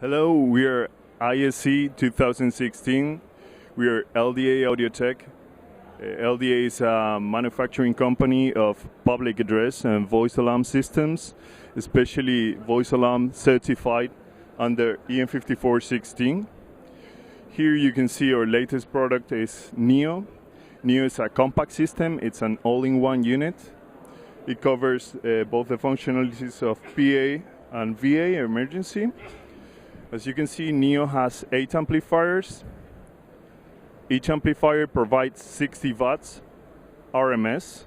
Hello, we are ISE 2016. We are LDA AudioTech. LDA is a manufacturing company of public address and voice alarm systems, especially voice alarm certified under EN54-16. Here you can see our latest product is Neo. Neo is a compact system. It's an all-in-one unit. It covers both the functionalities of PA and VA emergency. As you can see, Neo has 8 amplifiers. Each amplifier provides 60 watts RMS.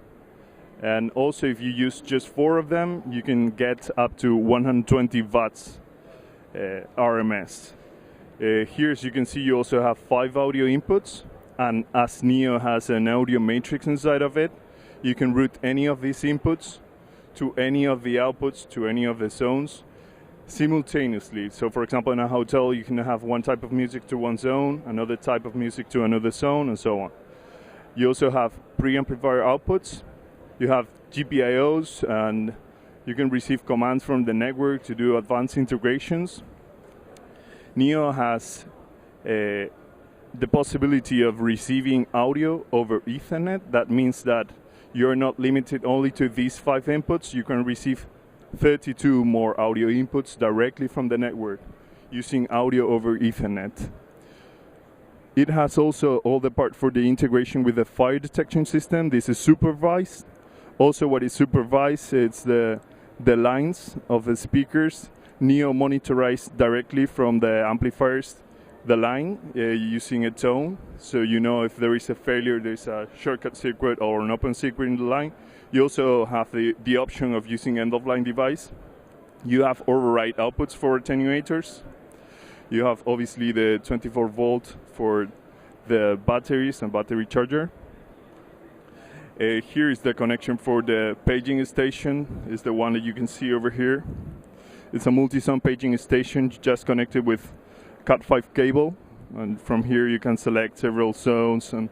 And also, if you use just 4 of them, you can get up to 120 watts RMS. Here, as you can see, you also have 5 audio inputs. And as Neo has an audio matrix inside of it, you can route any of these inputs to any of the outputs, to any of the zones, simultaneously. So for example, in a hotel you can have one type of music to one zone, another type of music to another zone, and so on. You also have preamplifier outputs, you have GPIOs, and you can receive commands from the network to do advanced integrations. Neo has the possibility of receiving audio over Ethernet. That means that you're not limited only to these 5 inputs. You can receive 32 more audio inputs directly from the network using audio over Ethernet. It has also all the part for the integration with the fire detection system. This is supervised. Also what is supervised, it's the lines of the speakers. Neo monitorized directly from the amplifiers the line using a tone, so you know if there is a failure, there's a shortcut circuit or an open circuit in the line. You also have the option of using end-of-line device. You have override outputs for attenuators. You have obviously the 24 volt for the batteries and battery charger. Here is the connection for the paging station. It's the one that you can see over here. It's a multi-zone paging station just connected with Cat5 cable, and from here you can select several zones and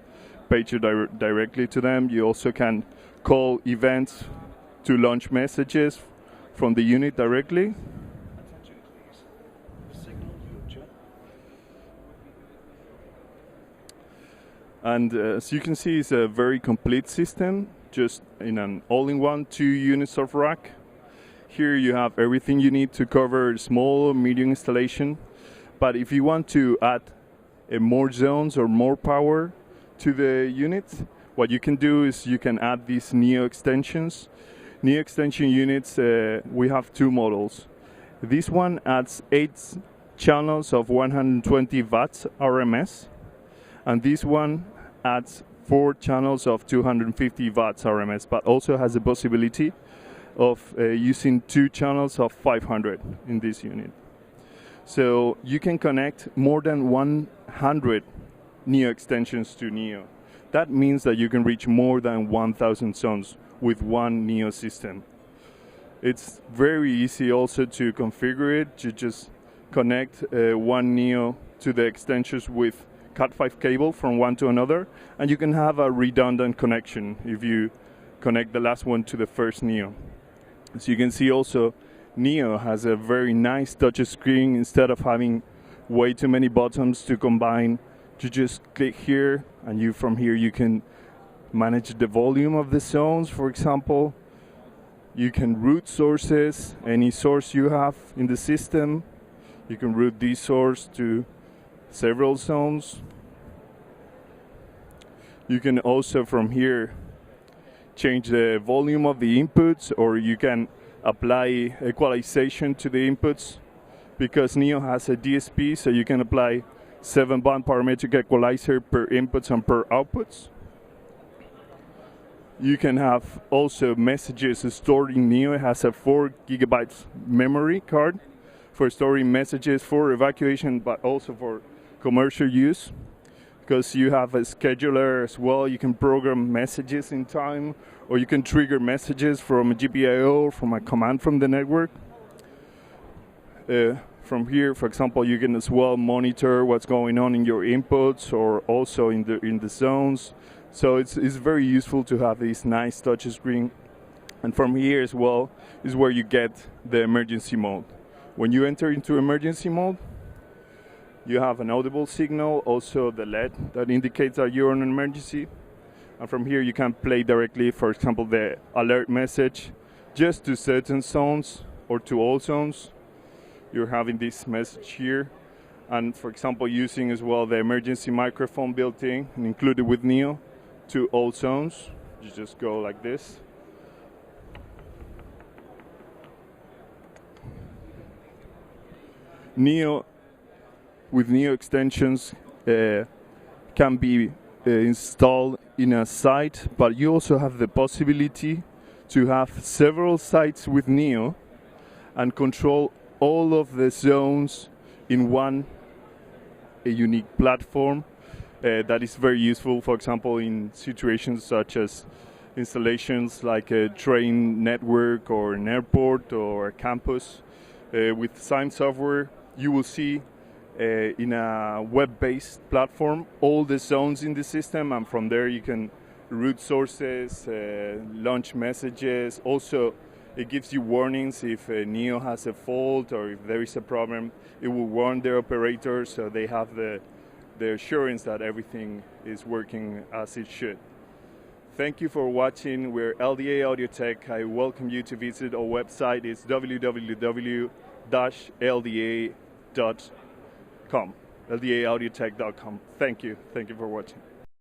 page directly to them. You also can call events to launch messages from the unit directly. And as you can see, it's a very complete system, just in an all-in-one 2 units of rack. Here you have everything you need to cover small or medium installation. But if you want to add more zones or more power to the unit, what you can do is you can add these Neo extensions. Neo extension units, we have 2 models. This one adds 8 channels of 120 watts RMS, and this one adds 4 channels of 250 watts RMS, but also has the possibility of using 2 channels of 500 in this unit. So you can connect more than 100 Neo extensions to Neo. That means that you can reach more than 1,000 zones with one Neo system. It's very easy also to configure it. You just connect one Neo to the extensions with Cat5 cable from one to another, and you can have a redundant connection if you connect the last one to the first Neo. As you can see also, Neo has a very nice touch screen. Instead of having way too many buttons to combine, you just click here, and from here you can manage the volume of the zones, for example. You can route sources, any source you have in the system. You can route this source to several zones. You can also from here change the volume of the inputs, or you can apply equalization to the inputs, because Neo has a DSP, so you can apply 7-band parametric equalizer per inputs and per outputs. You can have also messages stored in Neo. It has a 4 gigabytes memory card for storing messages for evacuation, but also for commercial use. Because you have a scheduler as well, you can program messages in time, or you can trigger messages from a GPIO or from a command from the network. From here, for example, you can as well monitor what's going on in your inputs or also in the zones. So it's very useful to have this nice touch screen. And from here as well is where you get the emergency mode. When you enter into emergency mode, You have an audible signal, also the LED that indicates that you're in an emergency. And from here you can play directly, for example, the alert message just to certain zones or to all zones. You're having this message here. And for example, using as well the emergency microphone built in and included with Neo to all zones. You just go like this. Neo, with Neo extensions, can be installed in a site, but you also have the possibility to have several sites with Neo and control all of the zones in one unique platform. That is very useful, for example, in situations such as installations like a train network or an airport or a campus. With Sign software, you will see in a web-based platform all the zones in the system, and from there you can route sources, launch messages. Also, it gives you warnings if Neo has a fault or if there is a problem. It will warn their operators so they have the assurance that everything is working as it should. Thank you for watching. We're LDA AudioTech. I welcome you to visit our website. It's www.lda.com, LDAAudioTech.com. Thank you. Thank you for watching.